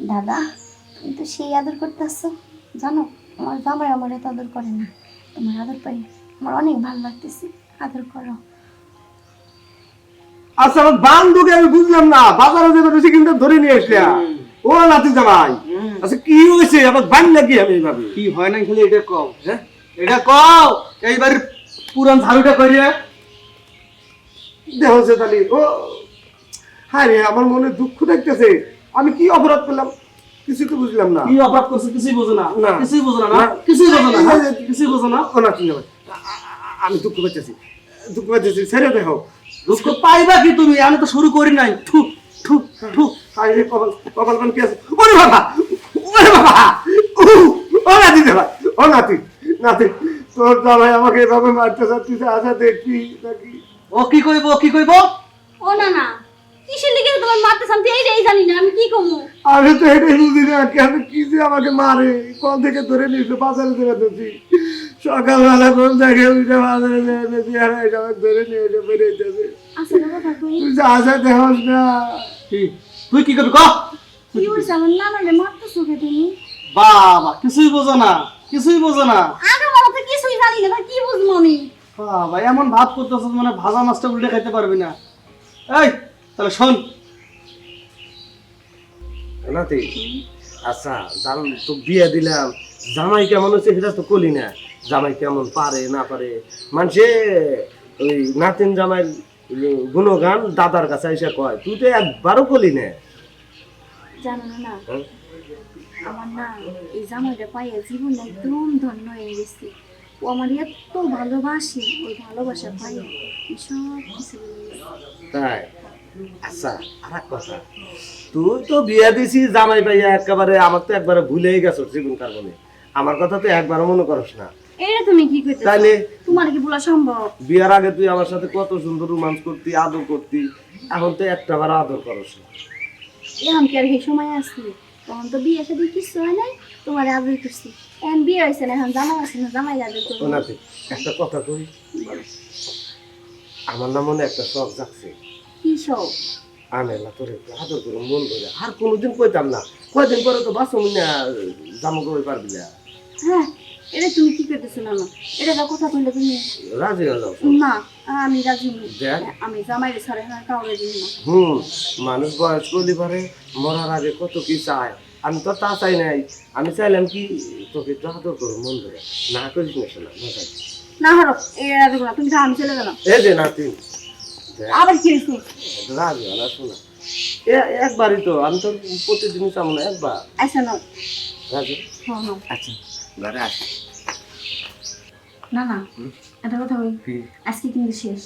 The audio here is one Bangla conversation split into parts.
দাদা, তুমি তো সেই আদর করতেছো। জানো, আমার জামাই আমার এত আদর করে না। তোমার আদর পাই আমার অনেক ভালো লাগতেছে। আদর করো। আচ্ছা, আমার বান্ধবকে আমি বুঝলাম না, বাজারে যাবে বেশি কিন্তু ধরে নিয়ে আসলা। ও নাতি জামাই, আচ্ছা কি হয়েছে? আমার বান নাকি আমি এইভাবে কি হয় না খালি এটা কও, হ্যাঁ এটা কও। এইবার পুরান ঝাড়ুটা করিয়া দেহ হচ্ছে তাহলে ও। হ্যাঁ রে, আমার মনে দুঃখ দেখতেছে। আমি কি অপরাধ করলাম কিছু তো বুঝলাম না। কি অপরাধ করছে কিছুই বোঝো না, না। কিছুই বোঝো না, না না। কিছুই বোঝো না, হ্যাঁ? কিছুই বোঝো না। ও নাতি জামাই, আমি দুঃখ পাচ্ছি, দুঃখ পাচ্ছি, ছেড়ে দেখো। দুঃখ পাইবা কি তুমি? আমি তো শুরু করি নাই। থু থু থু। আরে কপাল কপাল কি আছে? ওরে বাবা, ওরে বাবা, ও নাতি জামাই, ও নাতি নাতি, তোর জামাই আমাকে এভাবে মারতে চাচ্ছিস, আশা দেখবি নাকি? ও কি কইব, কি কইব? ও না না, কিসের লিগে তোমার মারতে শান্তি এইটাই জানি না, আমি কি কমু? আমি তো এটাই বুঝি না, কেন কি যে আমাকে মারে, কোন থেকে ধরে নিয়েছিল, বাজারে ধরে দিচ্ছি। সকালবেলা কোন জায়গায় উঠে বাজারে ধরে দিচ্ছি, আর এটা আমাকে ধরে নিয়ে এসে বেরিয়ে যাবে। আচ্ছা বাবা, তুই তুই যা আশা দেখস না। কি তুই কি করবি ক? কি হয়েছে? আমার নানারে মারতেছো কে তুমি? বাবা কিছুই বোঝো না, কিছুই বোঝো না। আগে বলো তো, কিছুই জানি না, তা কি বুঝবো আমি? বাবা এমন ভাব করতেছ মানে ভাজা মাছটা উল্টে খাইতে পারবি না। এই তাহলে শোন, নাতি, আচ্ছা জান তো বিয়ে দিলাম, জামাই কেমন হচ্ছে সেটা তো কলি না। জামাই কেমন পারে না পারে, মানুষে ওই নাতিন জামাই গুণগান দাদার কাছে এসে কয়, তুই তো একবারও কলি না। জানো না না, আমার না এই জামাইটা পাইয়া জীবন একদম ধন্য হয়ে গেছে। ও আমার এত ভালোবাসে, ওই ভালোবাসা পাই সব কিছু ভুলে গেছি। তাই? আচ্ছা, আর এক কথা, তুই তো বিয়ে দিছিস জামাই পাইয়া একেবারে, আমার তো একবারে ভুলেই গেছো জীবন কার বলে। আমার কথা তো একবারও মনে করস না। এটা তুমি কি করতে? তাইলে তোমার কি বলা সম্ভব? বিয়ার আগে তুই আমার সাথে কত সুন্দর রোমান্স করতি, আদর করতি, এখন তো একটা বার আদর করস না। এখন কি আর সেই সময় আসছে? তখন তো বিয়ে সাথে কিছু হয় নাই, তোমার আদর করছি। এখন বিয়ে হয়েছে না, এখন জামাই আছে না, জামাই আদর ও করবো। নাতি, একটা কথা কই, আমার না মনে একটা শখ জাগছে। কি সব? আমি না তোর একটু আদর করে মন ধরে, আর কোনোদিন কইতাম না, কয়দিন পরে তো বাসন না জামা কই পারবি না। হ্যাঁ, এটা তুমি কি করতেছো না? এটা তো কথা কইলে তুমি। রাজি হয়ে যাও। না, আমি রাজি নই। দেখ। আমি জামাইরে ছাড়া এখন কাউরে দিই না। মানুষ বয়স করলে পারে মরার আগে কত কি চায়, আমি তো তা চাই নাই। আমি চাইলাম কি তোকে একটু আদর করো মন ধরে, না করিস না শোনা মজা। না হরো, এটা দেখো না, তুমি তো আমি চলে গেলাম। এই যে নাতি, আবার কি হয়েছে? রাজি হলা শোনা, একবারই তো, আমি তো প্রতিদিন চাবো না, একবার। আচ্ছা না, রাজি? হ্যাঁ হ্যাঁ। আচ্ছা, ঘরে আস। না না, একটা কথা বলি, কি? আজকে কিন্তু শেষ।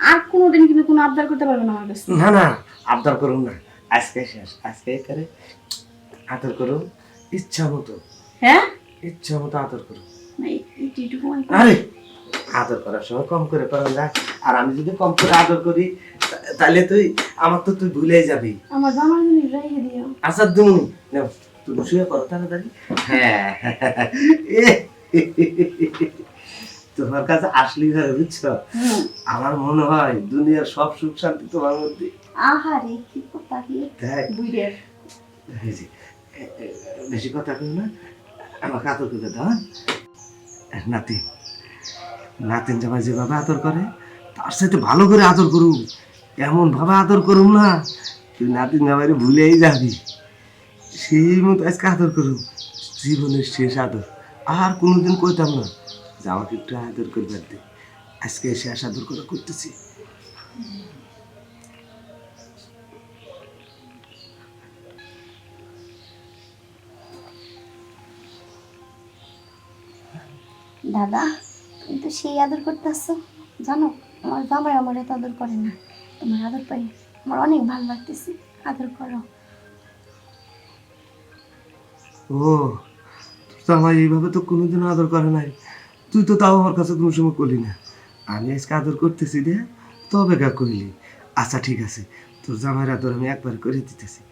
আর কোনোদিন কিন্তু কোনো আবদার করতে পারবে না আমার কাছে। না না, আবদার করুন না, আজকে শেষ, আজকে করে আদর করুন ইচ্ছা মতো, হ্যাঁ, ইচ্ছা মতো আদর করুন। না, একটু কমাই। আরে আদর করার সময় কম করে করা যায়, আর আমি যদি কম করে আদর করি তাহলে তুই আমার তো তুই ভুলেই যাবি। আমার জামার জন্য রেখে দিও। আচ্ছা দুমুনি নাও, তুমি শুয়ে করো তাড়াতাড়ি। হ্যাঁ, তোমার কাছে আসলি ঘরে বুঝছো, আমার মনে হয় দুনিয়ার সব সুখ শান্তি তোমার মধ্যে। আহারে কি কথা কি দেখ, বুইড়ের। এই যে, বেশি কথা কই না, আমাকে আদর করে দাও। নাতি, নাতিন জামাই যেভাবে আদর করে তার সাথে ভালো করে আদর করুম, এমন ভাবে আদর করুম না তুই নাতিন জামাইরে ভুলেই যাবি। সেই মতো আজকে আদর করুম, জীবনের শেষ আদর। আর কোনোদিন কইতাম না যে আমাকে একটু আদর করবার দে, আজকে শেষ আদর করে করতেছি। দাদা, তুমি তো সেই আদর করতেছো। জানো, আমার জামাই আমার এত আদর করে না। তোমার আদর পাই আমার অনেক ভালো লাগতেছে। আদর করো। ও, তোর জামাই এইভাবে তো কোনোদিন আদর করে নাই, তুই তো তাও আমার কাছে কোনো সময় করলি না। আমি আজকে আদর করতেছি রে, তবে কা কইলি। আচ্ছা ঠিক আছে, তোর জামাইয়ের আদর আমি একবার করে দিতেছি।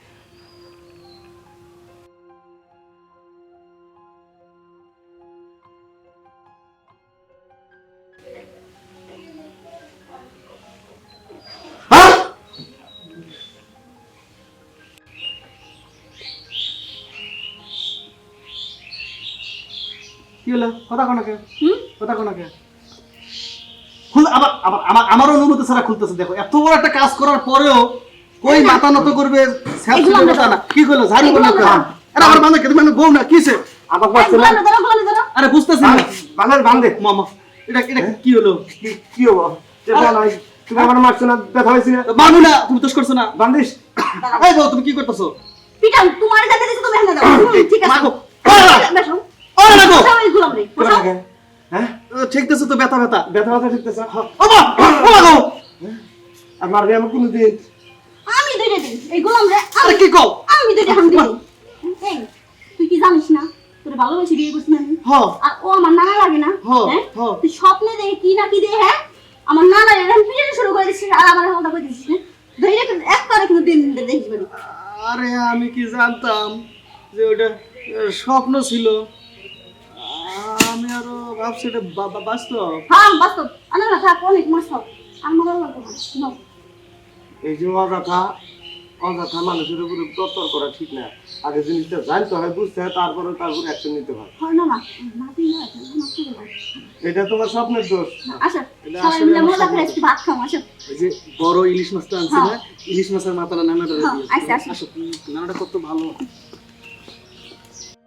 হলো কথা কোনাকে হুম কথা কোনাকে খুল আবার আবার আমার অনুমতি ছাড়া খুলতেছে দেখো এত বড় একটা কাজ করার পরেও কই মাথা নত করবে এগুলো আমরা কথা না কি কইলো ঝাড়ু এগুলো বলে আমরা আরে আমার বান্ধব কেটে মানে বউ না কিছে আমাকে এই মারছে না গোলামে ধরো আরে বুঝতেছি না বাঁধের বাঁধে মামা এটা এটা কি হলো কি হবো যে বল ভাই তুমি আমার মারছো না ব্যথা হয়েছি না মানু না তুমি দোষ করছো না বান্দিস এই বউ তুমি কি করতেছো পিটান তোমার জায়গা দিতে তুমি হেলে দাও ঠিক আছে মাগো বেশো ওরে মাগো বসাও এই গোলাম রে বসাও হ্যাঁ ঠিক আছে তো ব্যথা ব্যথা ব্যথা ব্যথা ঠিকতেছে ও মা ও মাগো আর মারবে আমি কোনোদিন আমি দুইটা দিন এই গোলাম রে আরে কি কও আমি দুইটা হাম দিই এই তুই কি জানিস না তোর ভালোবাসি বিয়ে করছিস আমি হ্যাঁ আর ও আমার নানা লাগে না হ্যাঁ, হ্যাঁ হ্যাঁ। তুই স্বপ্নে দেখে কি না কি দে হ্যাঁ আমার নানা এরকম পিটানো শুরু করে দিছিস আর আমার কথা কই দিছিস ধরে এক করে কিন্তু দিন দেখিস বলি আরে আমি কি জানতাম যে ওটা স্বপ্ন ছিল আমি আরো ভাবছি এটা বাস্তব হ্যাঁ বাস্তব আনা না থাক অনেক মাস সব আমার ভালো লাগে না এই যে অযথা অযথা মানুষের উপরে তত্তর করা ঠিক না আগে জিনিসটা জানতে হয় বুঝতে হয় তারপরে তার উপরে অ্যাকশন নিতে হয় হয় না না মাটি না এটা তোমার স্বপ্নের দোষ আচ্ছা এটা সবাই আসলে মিলে আমার মজা করে স্বপ্ন। একটু ভাত খাও আসো এই যে বড় ইলিশ মাছটা আনছি না ইলিশ মাছের মাথাটা নানাটা হ্যাঁ, আচ্ছা, আচ্ছা। আসো নানাটা কত ভালো